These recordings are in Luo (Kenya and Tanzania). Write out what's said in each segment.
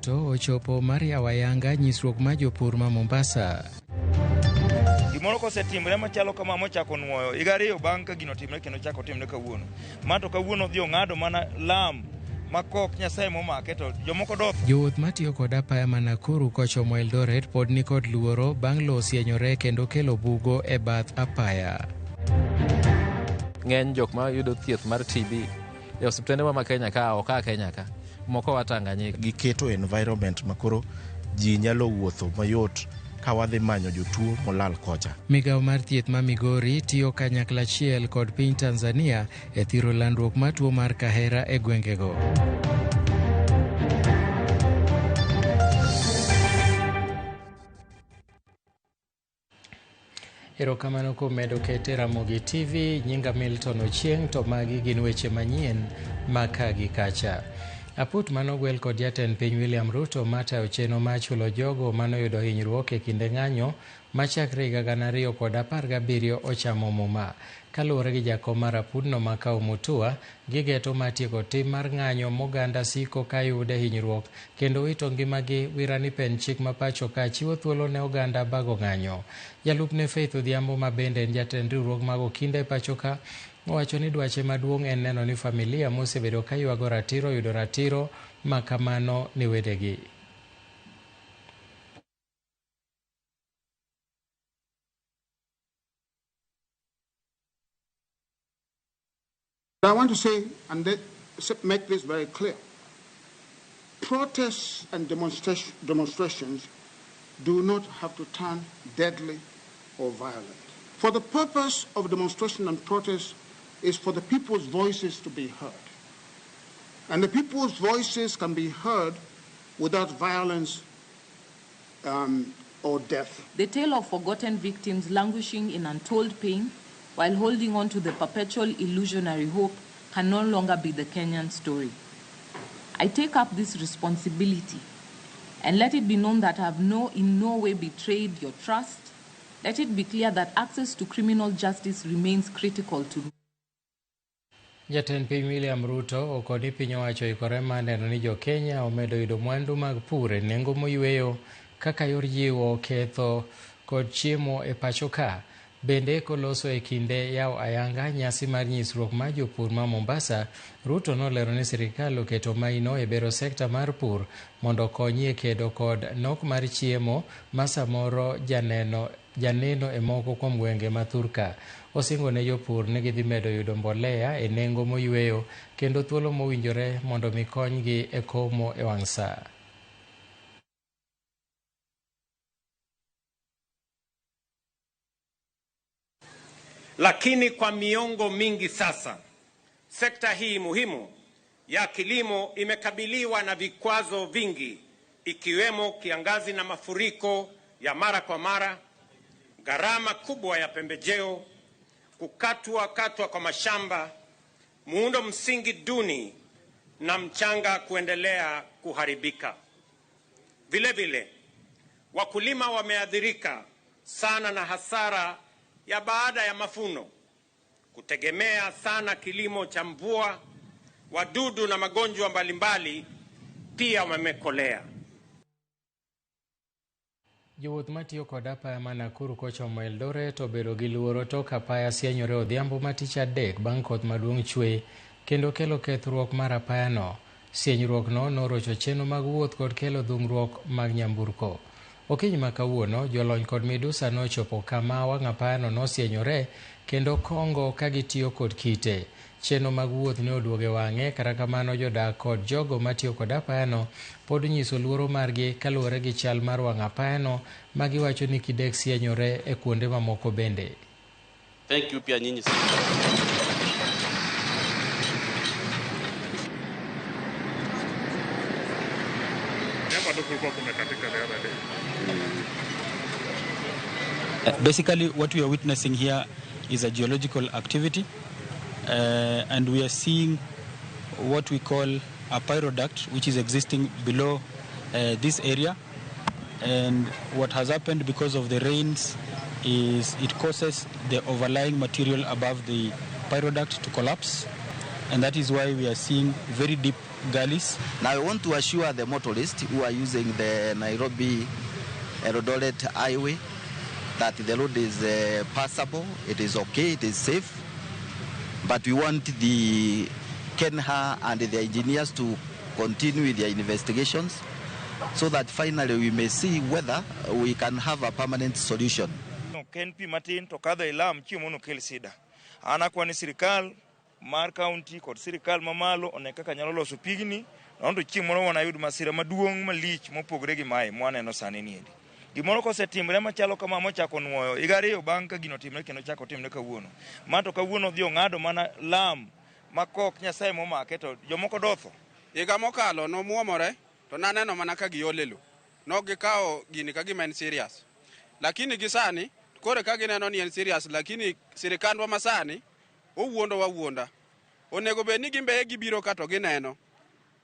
Ruto ochopo mar yawo ayanga nyisruok ma jopur ma Mombasa. Gimoro kosetimre machalo kama mochako nuoyo higa 2 bang' ka gino timre kendo chako timre kawuono. Mato kawuono dhi ong'ado mana lam makok Nyasaye momake to jomoko dok. Jowuoth matiyo kod apaya ma Nakuru kochomo Eldoret pod ni kod luoro bang' lo osienyore kendo kelo bugo e bath apaya. Ng'eny jok ma yudo thieth mar TB e osiptende ma Kenya ka oka Kenya ka moko Tanganyika giketo environment makoro ji nyalo wuotho mayot ka wadhi manyo jotuo molal kocha. Migawo mar thieth ma Migori tiyo kanyakla achiel kod piny Tanzania e thiro landruok mar tuo mar kahera e gwengego. Erokamano kuom medo kete Ramogi TV, nyinga Milton Ochieng, to magi gin weche manyien maka gi kacha. Aput manogwel kod jatend piny William Ruto matayo chenro mar chulo jogo manoyudo hinyruok e kinde ng'anyo machakre higa 2017 ochamo muma. Kaluwore gi jakom mar apudno Makau Mutua, gigeto matieko tim mar ng'anyo moganda siko ka yude hinyruok kendo wito ngimagi. Wirani pen chik ma pacho ka chiwo thuolo ne oganda bago ng'anyo. Jalupne Faith Odhiambo ma bende en jatend riwruok mag okinde pacho ka owacho ni dwache maduong' en neno ni familia mosebedo ka ywago ratiro yudo ratiro makamano ni wedegi. I want to say and make this very clear. Protests and demonstrations do not have to turn deadly or violent. For the purpose of demonstration and protest is for the people's voices to be heard. And the people's voices can be heard without violence or death. The tale of forgotten victims languishing in untold pain while holding on to the perpetual illusionary hope can no longer be the Kenyan story. I take up this responsibility and let it be known that I have in no way betrayed your trust. Let it be clear that access to criminal justice remains critical to me. Jatend piny William Ruto okoni piny owacho ikore mar neno ni jo Kenya omedo yudo mwandu mag pur e nengo moyweyo kaka yor jiwo ketho kod chiemo e pacho ka. Bende koloso e kinde yawo ayanga nyasi mar nyisruok mar jopur ma Mombasa, Ruto nolero ni sirikal oketo maino e bero sekta mar pur mondo konyie kedo kod nok mar chiemo ma samoro janeno e moko kuom gwenge ma Thurka. Osingo ne jopur ni gidhi medo yudo mbolea e nengo moyweyo kendo thuolo mowinjore mondo mi konygi e komo e wang' sa. Lakini kwa miongo mingi sasa, sekta hii muhimu ya kilimo imekabiliwa na vikwazo vingi, ikiwemo kiangazi na mafuriko ya mara kwa mara, gharama kubwa ya pembejeo, kukatwa kwa mashamba, muundo msingi duni na mchanga kuendelea kuharibika. Vile vile, wakulima wameathirika sana na hasara ya baada ya mavuno, kutegemea sana kilimo cha mvua, wadudu na magonjwa mbalimbali pia wamekolea. Jowuoth matiyo kod apaya ma Nakuru kochomo Eldoret obedo gi luoro tok apaya sienyore odhiambo ma tich adek bang' koth maduong' chwe kendo kelo kethruok mar apayano. Sienyruokno norocho chenro mag wuoth kod kelo dhung'ruok mag nyamburko. Okinyi ma kawuono, jolony kod midusa nochopo kama wang' apayano nosienyore kendo kongo ka gitiyo kod kite. Chenro mag wuoth ne oduoge wang'e, kata kamano jodak kod jogo matiyo kod apayano pod nyiso luoro margi kaluwore gi chal mar wang' apayano ma giwacho ni kidek sienyore e kuonde mamoko bende. Thank you pia nyinyi sana. Basically, what we are witnessing here is a geological activity, and we are seeing what we call a pyroduct, which is existing below this area. And what has happened because of the rains is it causes the overlying material above the pyroduct to collapse, and that is why we are seeing very deep Galis. Now I want to assure the motorists who are using the Nairobi Eldoret highway that the road is passable, it is okay, it is safe. But we want the KENHA and the engineers to continue with their investigations so that finally we may see whether we can have a permanent solution. KNP Martin to kadha ilam chimuno kel sida. Ana kwa ni sirikal mar county kod sirikal mamalo oneka kanyalo loso pigni nondo chimuno wana yud masira maduong malich mopogre gi mai mwaneno sani niedi. Gimoro kosetimre machalo kama mochako nuoyo igariyo banka gino timre kendo chako timre kawuono. Mato kawuono dhi ong'ado mana lam makok Nyasaye momake to jomoko dotho. Higa mokalo nomuomore to naneno mana ka giolelo. Nogikawo gini ka gima en serious. Lakini gisani kore ka gineno ni en serious lakini sirikandwa masani owuondo wawuonda. Onego be ni gimbe gibiro kato gineno.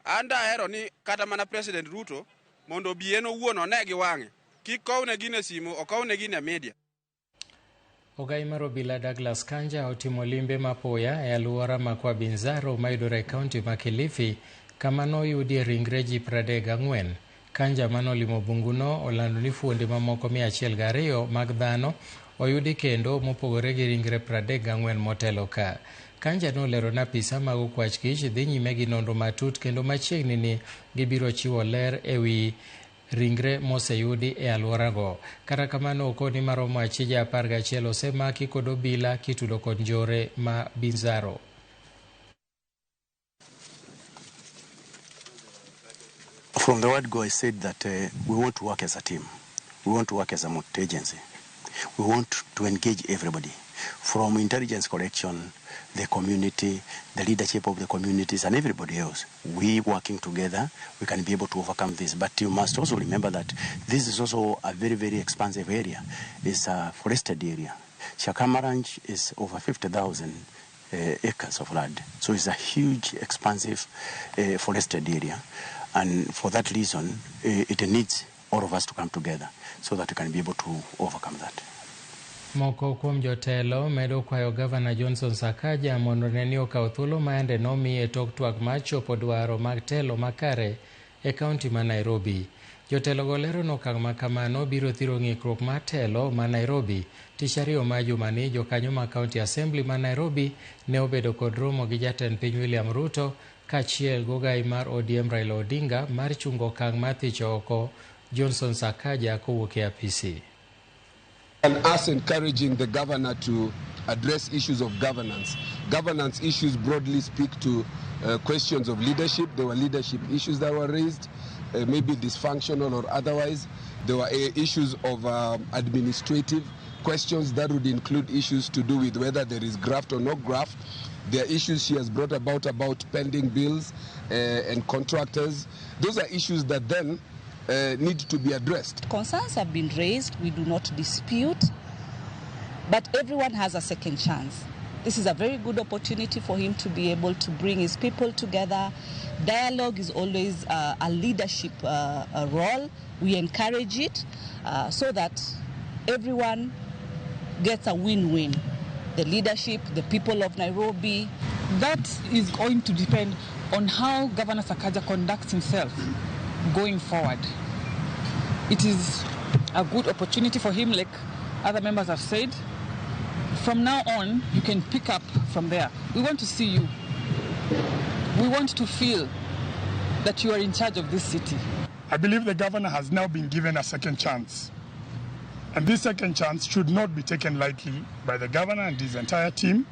Anda hero ni kata mana President Ruto mondo bieno wuono ne giwange. Kikowne gine simu okowne gine media. Ogai mar obila Douglas Kanja otimo limbe mapoya e aluora ma Kwa Binzaro mayudore e kaunti ma Kilifi kama noyudie ringre ji 34. Kanja manolimo bunguno olando ni fuonde mamoko 102 mag dhano oyudi kendo mopogore gi ringre 34 motelo ka. Kanja nolero na apisa mag okwach kich dhi nyime gi nonro matut kendo machiegni ni gibiro chiwo ler ewi ringre moseyudi e aluorago. Kata kamano okoni maromo achije 11 osemaki kod obila kitudo kod njore ma Binzaro. From the word go, I said that we want to work as a team. We want to work as a multi-agency. We want to engage everybody, from intelligence collection, the community, the leadership of the communities, and everybody else. We working together, we can be able to overcome this. But you must also remember that this is also a very, very expansive area. It's a forested area. Shakama Ranch is over 50,000 acres of land. So it's a huge, expansive forested area. And for that reason, it needs all of us to come together so that we can be able to overcome that. Moko kuom jotelo medo kwayo Gavana Johnson Sakaja mondo ne ni okaw thuolo maende nomiye tok twak mar chopo dwaro mag telo makare e kaunti ma Nairobi. Jotelo golero no okang' ma kamano biro thiro ng'ikruok mar telo ma Nairobi. Tich ariyo ma jumani jokanyo ma County Assembly ma Nairobi ne obedo kod romo gi jatend piny William Ruto kaachiel gogai mar ODM Raila Odinga mar chungo okang' mar thicho oko Johnson Sakaja kowuok e apisi. And us encouraging the governor to address issues of governance. Governance issues broadly speak to questions of leadership. There were leadership issues that were raised, maybe dysfunctional or otherwise. There were issues of administrative questions that would include issues to do with whether there is graft or no graft. There are issues she has brought about pending bills and contractors. Those are issues that then need to be addressed. Concerns have been raised, we do not dispute, but everyone has a second chance. This is a very good opportunity for him to be able to bring his people together. Dialogue is always a leadership role. We encourage it so that everyone gets a win-win. The leadership, the people of Nairobi. That is going to depend on how Governor Sakaja conducts himself going forward. It is a good opportunity for him, like other members have said. From now on, you can pick up from there. We want to see you. We want to feel that you are in charge of this city. I believe the governor has now been given a second chance. And this second chance should not be taken lightly by the governor and his entire team.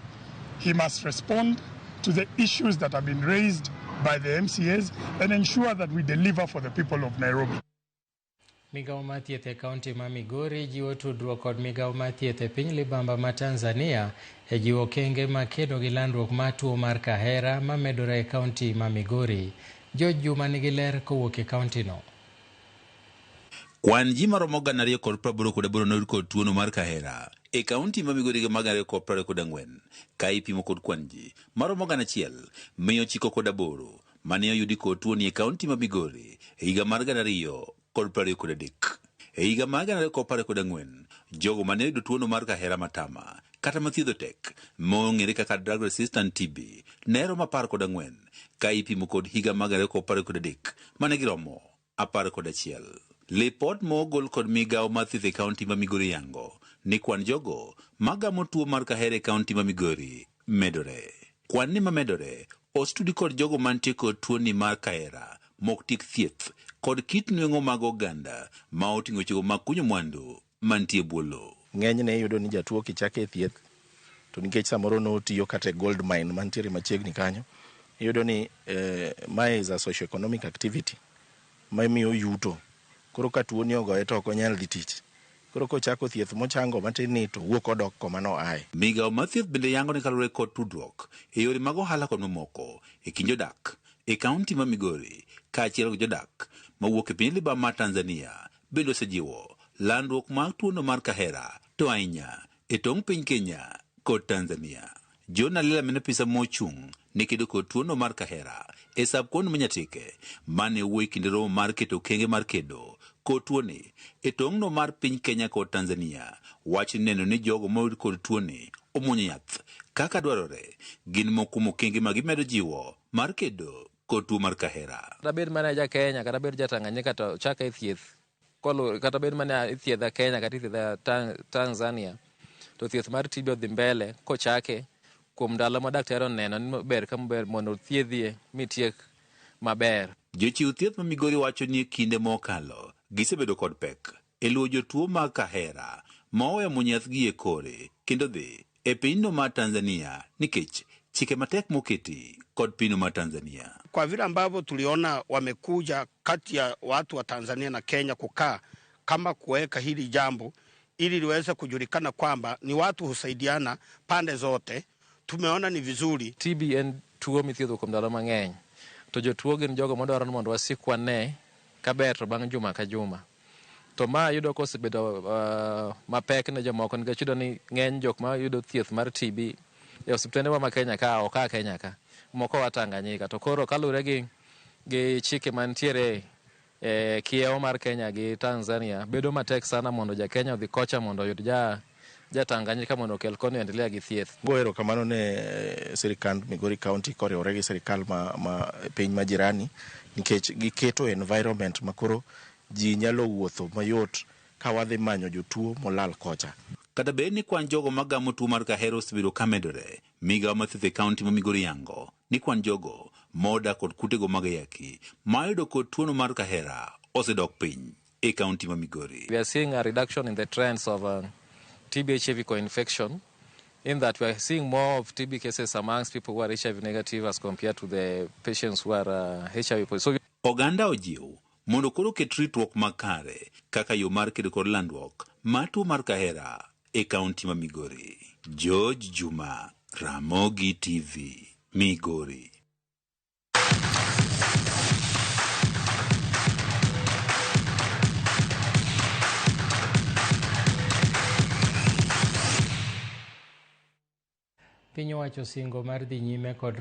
He must respond to the issues that have been raised by the MCAs and ensure that we deliver for the people of Nairobi. Migao mar thieth e kaunti ma Migori jiwo tudruok kod migao mar thieth e piny libamba ma Tanzania e jiwo kenge makedo gi landruok mar tuo mar kahera ma medore e kaunti ma Migori. George Juma nigi ler kowuok e kaunti no. Kwan ji maromo 288 noyud kod tuono mar kahera e kaunti ma Migori gi 224 ka ipimo kod kwan ji maromo 1,198 mane oyudi kod tuoni e kaunti ma Migori e higa mar 2023. E higa mar 2024 jogo mane oyudo tuono mar kahera matama kata mathiedho tek mong'ere kaka drug resistant TB nero mapar kod ang'wen ka ipimo kod higa mag 2013 mane giromo 11. Lipot mogol kod migawo mar thieth e kaunti ma Migori yango ni kwan jogo magamo tuo mar kahera e kaunti ma Migori medore. Kwan ni mamedore ostudi kod jogo mantie kod tuo ni mar kahera mok tik thieth kod kit nweng'o mag oganda ma oting'o chego mag kunyo mwandu mantie buolo. Ng'enyne iyudo ni jatuo kichake e thieth to nikech samoro no tiyo kata gold mine mantiere machiegni kanyo, iyudo ni mae is a socio-economic activity ma miyo yuto. Koro ka tuo ni ogoye to ok onyal dhi tich. Koro kochako thieth mochango matin ni to wuok odok koma no aye. Migawo mar thieth bende yango ni kalure kod tudruok e yore mag ohala kod mamoko e kind jodak e kaunti ma Migori kaachiel gi jodak mawuok e piny libamba mar Tanzania bende osejiwo landruok mar tuono mar kahera to ahinya e tong' piny Kenya kod Tanzania. John Alela menepisa mochung' ne kedo kod tuono mar kahera e sab kuond Manyatike mane wuoyi kinde romo mar keto kenge mar kedo kod tuoni e tong'no mar piny Kenya kod Tanzania wacho neno ni jogo moyud kod tuoni omuonyo yath kaka dwarore gin mokumo kenge ma gimedo jiwo mar kedo kod tuo mar kahera. Kata bed mana ja Kenya kata bed ja Tanganyika to chaka e thieth kata bed mana ithiedha Kenya kata ithiedha Tanzania to thieth mar TB odhi mbele kochake kuom ndalo ma daktari oneno ni ber ka maber mondo thiedhie mitiek maber. Jochiw thieth ma Migori wacho ni kinde mokalo gisebedo kod pek e luwo jotuo mag kahera ma oweyo muonyathgi e kore kendo dhi e pinyno mar Tanzania nikech chike matek moketi kod pinyno mar Tanzania. Kwa vile ambavyo tuliona wamekuja kati ya watu wa Tanzania na Kenya kukaa kama kuweka hili jambo ili liweze kujulikana kwamba ni watu husaidiana pande zote, tumeona ni vizuri. TB en tuo mithiedho kuom ndalo mang'eny to jotuo gin jogo madwaro ni mondo wasikwane kaber to bang' juma ka juma. To ma yudo ka osebedo mapek ne jomoko nikech yudo ni ng'eny jok ma yudo thieth mar TB e osiptende ma Kenya ka ok ka Kenya ka moko wa Tanganyika to koro kalure gi chike mantiere e kiewo mar Kenya gi Tanzania bedo matek sana mondo ja Kenya odhi kocha mondo yud ja Tanganyika mondo okel koni endelea gi thieth. Goero kamano ne sirikand Migori County koriwore gi sirikal ma piny majirani nikech giketo environment makoro ji nyalo wuotho mayot ka wadhi manyo jotuo molal kocha. Kata bed ni kwan jogo magamo tuo mar kahera osebiro ka medore, migawo mar thieth e kaunti ma Migori yango ni kwan jogo moda kod kutego mag ayaki mayudo kod tuono mar kahera osedok piny e kaunti ma Migori. We are seeing a reduction in the trends of TB HIV co-infection in that we are seeing more of TB cases amongst people who are HIV negative as compared to the patients who are HIV positive. Oganda ojiw mondo koro ket ritruok makare kaka yo mar kedo kod landruok mar tuo mar kahera e kaunti ma Migori. George Juma, Ramogi TV, Migori. Piny owacho singo mar dhi nyime kod